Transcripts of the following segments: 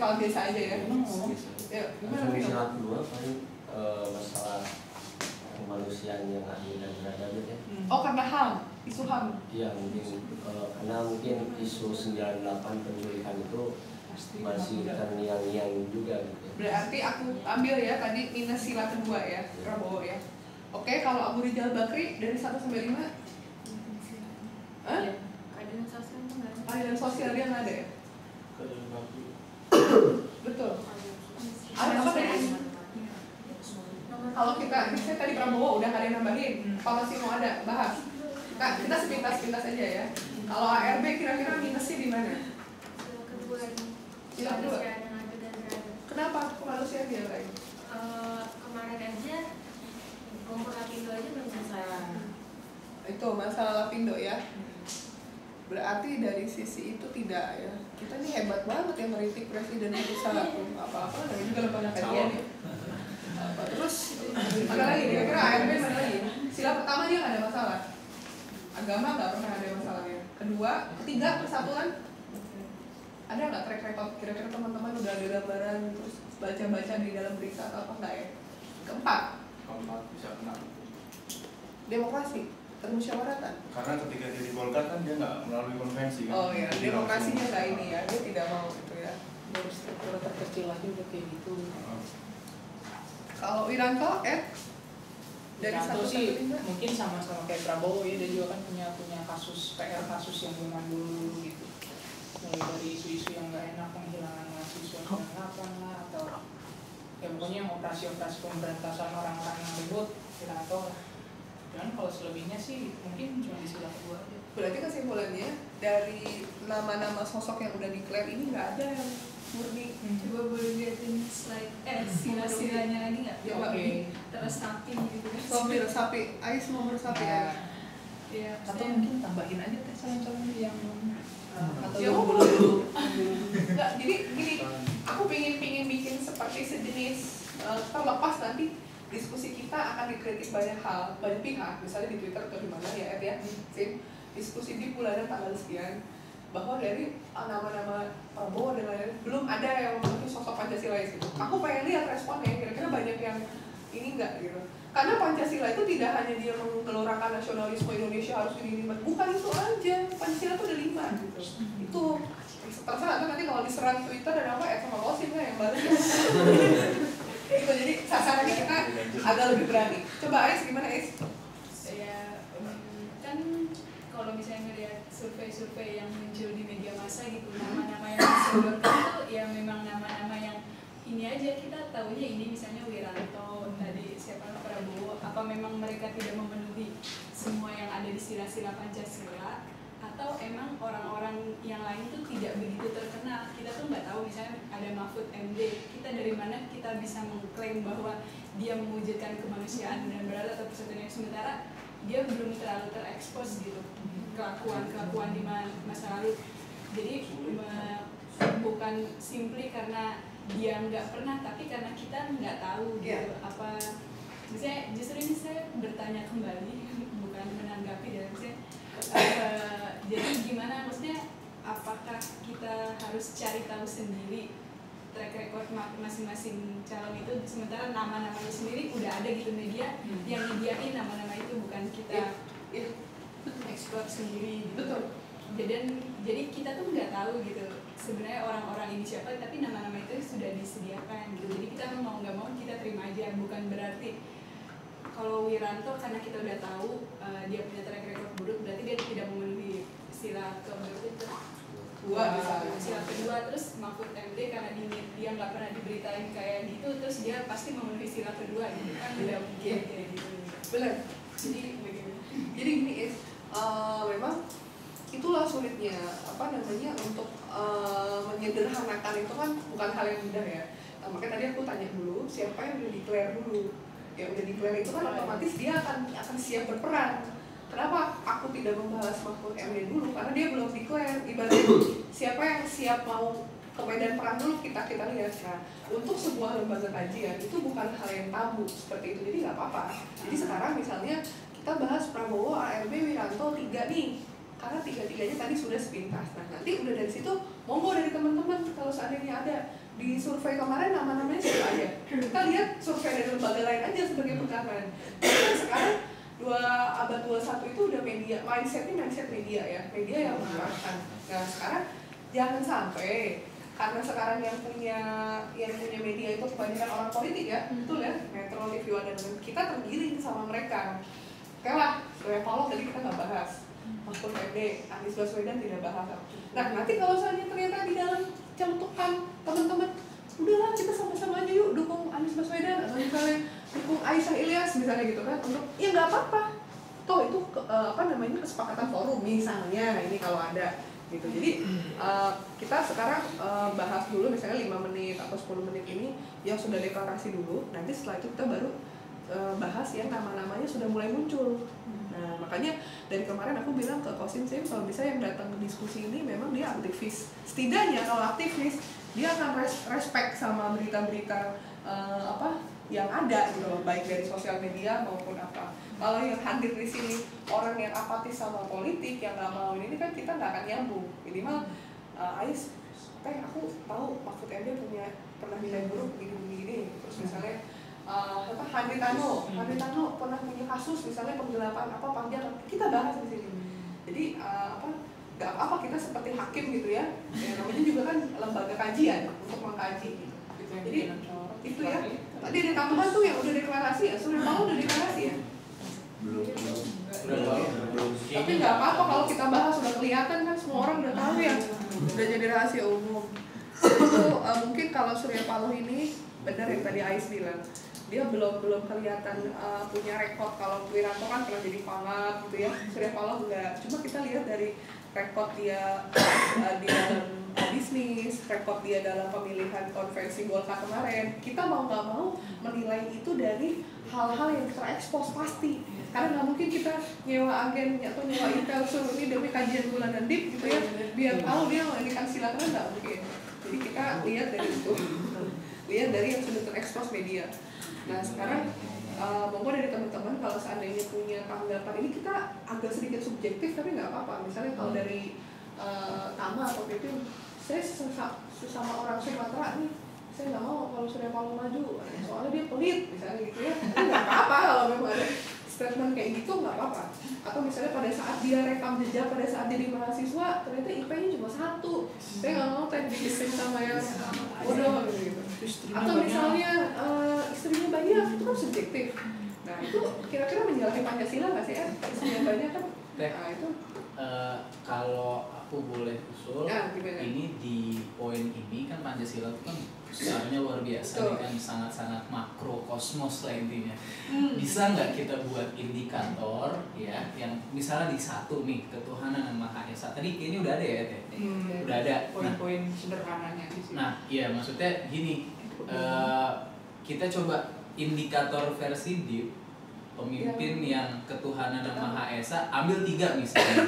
level biasa aja ya. Ya, gimana? Misalnya kedua paling masalah kemanusiaan yang adil dan beradab ya. Oh, karena HAM, isu HAM. Iya, mungkin karena mungkin isu 98 penculikan itu masih terngiang-ngiang juga gitu. Berarti aku ambil ya tadi minus sila kedua ya, Prabowo ya. Oke, kalau Abu Rizal Bakri dari 1 sampai 5? Iya. Keadilan sosial itu nggak ada. Keadilan sosial dia nggak ada ya? Betul. Ada apa tadi? Kalau kita tadi Prabowo udah nggak ada yang nambahin. Kalau masih mau ada bahas. Kita sepintas-pintas aja ya. Kalau ARB kira-kira minusnya di mana? Sila kedua. Kenapa kemanusiaan dia lagi? Kemarin aja kompor Lapindo aja belum selesai. Itu masalah Lapindo ya. Berarti dari sisi itu tidak ya. Kita ini hebat banget ya meritik presiden itu salah apa-apa dan juga lembaga kajian ya. Terus ada lagi kira-kira ARB mana lagi? Sila pertama dia nggak ada masalah. Agama nggak pernah ada masalahnya. Kedua, ketiga persatuan. Ada nggak track record kira-kira teman-teman udah ada gambaran terus baca-baca di dalam berita atau apa nggak ya? Keempat bisa kena demokrasi permusyawaratan. karena ketika dia digolkan kan dia nggak melalui konvensi kan. Oh iya, demokrasinya nggak ini ya, dia tidak mau gitu ya. Dari struktur terkecil aja udah kayak gitu. Kalau Wiranto, dari Wiranto 1 sih sampai 5? mungkin sama-sama kayak Prabowo ya, dia juga kan punya kasus PR kasus yang zaman dulu gitu. Mulai dari isu-isu yang nggak enak, penghilangan mahasiswa 98 lah, atau ya pokoknya yang operasi-operasi pemberantasan orang-orang yang ribut, Wiranto lah. Cuman kalau selebihnya sih mungkin cuma di sila kedua aja. Berarti kesimpulannya dari nama-nama sosok yang udah declare ini nggak ada yang murni. Coba boleh liatin slide sila-silanya lagi nggak? Ya, Oke. Terus sapi gitu kan. So, sapi, Ais mau bersapi ya. Ya, Atau mungkin tambahin aja teh calon-calon yang atau Ya, yang mau. dulu. Nggak, jadi gini, aku pingin bikin seperti sejenis terlepas nanti diskusi kita akan dikritik banyak hal, banyak pihak, misalnya di Twitter atau di mana ya, Ed ya, Sim, diskusi di bulan tanggal sekian, bahwa dari nama-nama Prabowo dan lain-lain belum ada yang memiliki sosok Pancasila gitu. Aku pengen lihat responnya, kira-kira banyak yang ini enggak gitu. Karena Pancasila itu tidak hanya dia menggelorakan nasionalisme Indonesia harus ini, bukan itu aja. Pancasila itu ada 5 gitu. Itu terserah nanti kalau diserang Twitter dan apa sama Kosim lah yang baru. Gitu, jadi sasarannya kita agak lebih berani. Coba Ais, gimana Ais? Saya kan kalau misalnya ngelihat survei-survei yang muncul di media massa gitu, nama-nama yang disebutkan itu ya memang nama-nama yang ini aja, kita tahunya ini misalnya Wiranto, tadi siapa Prabowo, apa memang mereka tidak memenuhi semua yang ada di sila-sila Pancasila, atau emang orang-orang yang lain tuh tidak begitu terkenal. Kita tuh nggak tahu, misalnya ada Mahfud MD, kita dari mana kita bisa mengklaim bahwa dia mewujudkan kemanusiaan dan beradab atau persatuan, sementara dia belum terlalu terekspos gitu kelakuan di masa lalu. Jadi bukan simply karena dia nggak pernah, tapi karena kita nggak tahu gitu apa. Misalnya justru ini saya bertanya kembali, bukan menanggapi dan misalnya jadi gimana, maksudnya apakah kita harus cari tahu sendiri track record masing-masing calon itu, sementara nama-namanya sendiri udah ada gitu, media yang nyediain nama-nama itu, bukan kita explore sendiri gitu. Betul. Jadi kita tuh nggak tahu gitu sebenarnya orang-orang ini siapa, tapi nama-nama itu sudah disediakan gitu. Jadi kita mau nggak mau kita terima aja, bukan berarti kalau Wiranto karena kita udah tahu dia punya track record buruk, berarti dia tidak memenuhi sila sila kedua. Terus Mahfud MD karena dia nggak pernah diberitain kayak gitu, terus dia pasti memenuhi sila kedua gitu kan, tidak mungkin kayak gitu. Benar. Jadi bagaimana? Jadi gini memang itulah sulitnya untuk menyederhanakan itu kan bukan hal yang mudah ya. Makanya tadi aku tanya dulu siapa yang udah declare dulu. Yang udah declare itu kan otomatis dia akan siap berperan. Kenapa aku tidak membahas Mahfud MD dulu? Karena dia belum declare. Ibaratnya siapa yang siap mau ke medan perang dulu kita lihat. Nah, untuk sebuah lembaga kajian itu bukan hal yang tabu seperti itu, jadi nggak apa-apa. Jadi sekarang misalnya kita bahas Prabowo, ARB, Wiranto 3 nih, karena 3-3-nya tadi sudah sepintas. Nah nanti udah dari situ monggo dari teman-teman kalau seandainya ada di survei kemarin nama-namanya siapa aja? Kita lihat survei dari lembaga lain aja sebagai pegangan. Karena sekarang abad 21 itu udah media, mindset media ya, media yang mengarahkan. Nah sekarang jangan sampai karena sekarang yang punya media itu kebanyakan orang politik ya, betul ya, Metro TV dan kita tergiring sama mereka. Oke lah, Surya Paloh tadi kita nggak bahas, Mahfud MD, Anies Baswedan tidak bahas. Nah nanti kalau misalnya ternyata di dalam celetukan teman-teman, udahlah kita sama-sama aja yuk dukung Anies Baswedan atau misalnya dukung Aisyah Ilyas misalnya gitu kan, untuk ya nggak apa-apa, toh itu kesepakatan forum misalnya ini kalau ada gitu. Jadi kita sekarang bahas dulu misalnya 5 menit atau 10 menit ini yang sudah deklarasi dulu, nanti setelah itu kita baru bahas yang nama-namanya sudah mulai muncul. Nah makanya dari kemarin aku bilang ke Kosim kalau bisa yang datang ke diskusi ini memang dia aktivis, setidaknya kalau aktivis dia akan respect sama berita-berita yang ada gitu loh, baik dari sosial media maupun apa. Kalau yang hadir di sini orang yang apatis sama politik, yang nggak mau ini kan kita nggak akan nyambung. Minimal Ais, aku tahu Mahfud MD pernah nilai buruk begini. Terus misalnya Handri Tano pernah punya kasus misalnya penggelapan panjang, kita bahas di sini. Jadi nggak apa kita seperti hakim gitu ya. Namanya juga kan lembaga kajian untuk mengkaji gitu. Jadi itu ya. Tadi ada tambahan tuh yang udah deklarasi ya, Surya Paloh udah deklarasi ya. Belum. Tapi nggak apa-apa kalau kita bahas sudah kelihatan kan, semua orang udah tahu ya, udah jadi rahasia umum. Itu mungkin kalau Surya Paloh ini benar yang tadi Ais bilang, dia belum kelihatan punya rekod. Kalau Wiranto kan pernah jadi pangap gitu ya, Surya Paloh enggak. Cuma kita lihat dari rekod dia di dalam bisnis, rekod dia dalam pemilihan konvensi Golkar kemarin, kita mau nggak mau menilai itu dari hal-hal yang terekspos pasti. Karena nggak mungkin kita nyewa agen atau nyewa intel suruh ini demi kajian bulanan deep gitu ya, biar tahu dia mengalihkan silakan, nggak mungkin. Jadi kita lihat dari itu, lihat dari yang sudah terekspos media. Nah sekarang monggo dari teman-teman kalau seandainya punya tanggapan ini, kita agak sedikit subjektif tapi nggak apa-apa. Misalnya kalau dari Tama atau Pipin, saya sesama orang Sumatera nih, saya nggak mau kalau Surya Paloh maju, soalnya dia pelit misalnya gitu ya. Nggak apa-apa kalau memang ada statement kayak gitu, nggak apa-apa. Atau misalnya pada saat dia rekam jejak, pada saat jadi mahasiswa ternyata IP-nya cuma 1, saya nggak mau dikisih sama yang bodoh gitu. Atau misalnya istrinya banyak, itu kan subjektif. Nah itu kira-kira menyalahi Pancasila nggak sih? Istrinya banyak kan? Nah itu kalau aku boleh usul, ini di poin ini kan Pancasila itu kan besarnya luar biasa, kan sangat-sangat makro kosmos lah intinya. Bisa nggak kita buat indikator ya, yang misalnya di 1 nih, ketuhanan yang Maha Esa. Tadi kayaknya udah ada ya Teh? Udah ada. Poin-poin sederhananya di sini. Nah, iya maksudnya gini, kita coba indikator versi deep pemimpin yang ketuhanan yang Maha Esa, ambil 3 misalnya.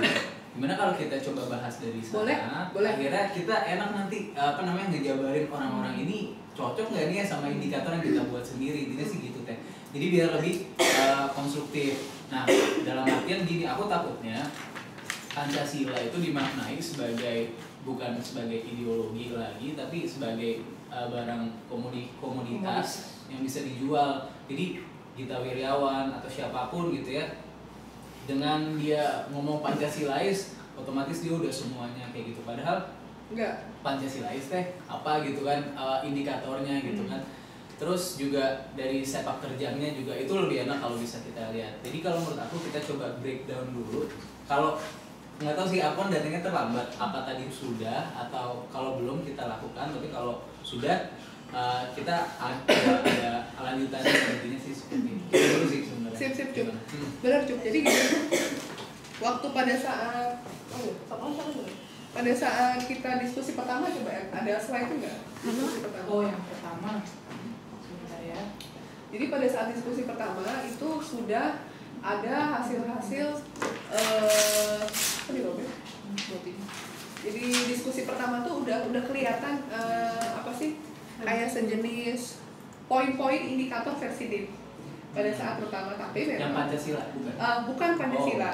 Gimana kalau kita coba bahas dari sana? Boleh. Akhirnya kita enak nanti ngejabarin orang-orang ini cocok nggak nih ya sama indikator yang kita buat sendiri. Intinya sih gitu Teh. Jadi biar lebih konstruktif. Nah, dalam artian gini, aku takutnya Pancasila itu dimaknai bukan sebagai ideologi lagi, tapi sebagai barang komoditas yang bisa dijual. Jadi Gita Wirjawan atau siapapun gitu ya, dengan dia ngomong Pancasilais, otomatis dia udah semuanya kayak gitu. Padahal enggak, Pancasilais teh apa gitu kan, indikatornya gitu kan. Terus juga dari sepak terjangnya juga itu lebih enak kalau bisa kita lihat. Jadi kalau menurut aku kita coba breakdown dulu. Kalau nggak tahu sih Apon datangnya terlambat, apa tadi sudah atau kalau belum kita lakukan, tapi kalau sudah kita ada lanjutannya. Intinya sih seperti ini. Itu dulu sih sebenarnya. Sip Cuk. Benar Cuk. Jadi gini, waktu pada saat kita diskusi pertama, coba ya, ada slide itu nggak? Diskusi pertama. Oh yang pertama, sebentar ya. Jadi pada saat diskusi pertama itu sudah ada hasil-hasil apa nih Robert? Jadi diskusi pertama tuh udah kelihatan apa sih, kayak sejenis poin-poin indikator versi DIP pada saat pertama, tapi memang yang Pancasila bukan? Bukan Pancasila.